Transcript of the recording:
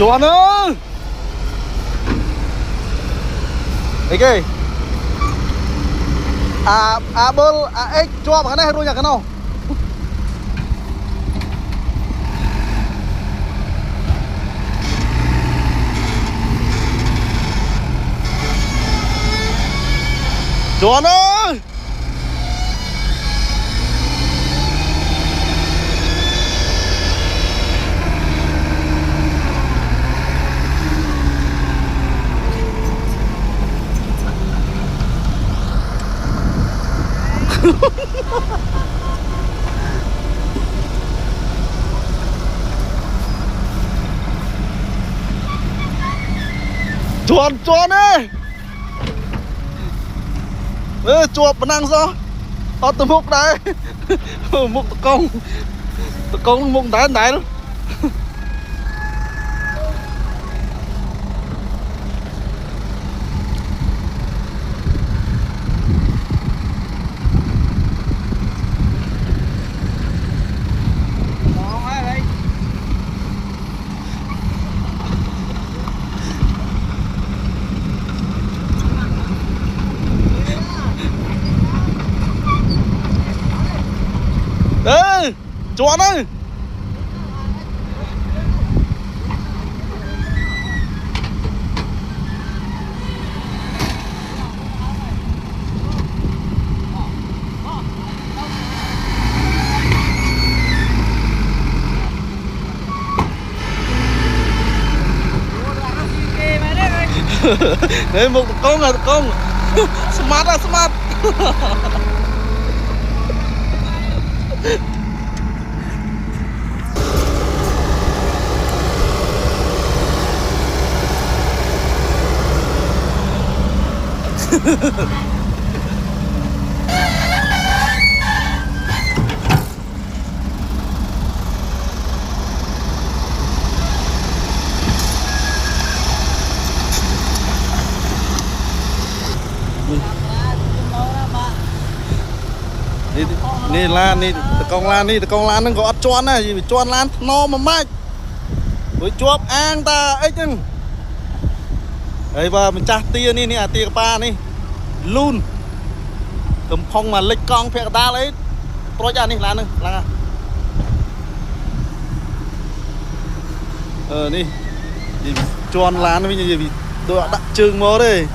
Chọn ơi. Đấy kì. Bơ X cho vào cái này luôn nhỉ cái nào. Chọn ơi. Chuan đi. Chuột mà năng sao? Từ mục đấy. Mục tờ công mục đáy đáy luôn. Ê, chuột ơi. Đấy một con là con. Smart à smart. Nè lan nè tờ công lan nó có choan này gì choan lan no mà mạch với chuột an ta ấy chứ ấy và mình chặt tia nè nè tia pa nè luôn cầm phong mà lệch con phèo ta lấy tôi ra nè lan nữa lan nè gì choan lan bây giờ gì tôi đặt trừng mó đây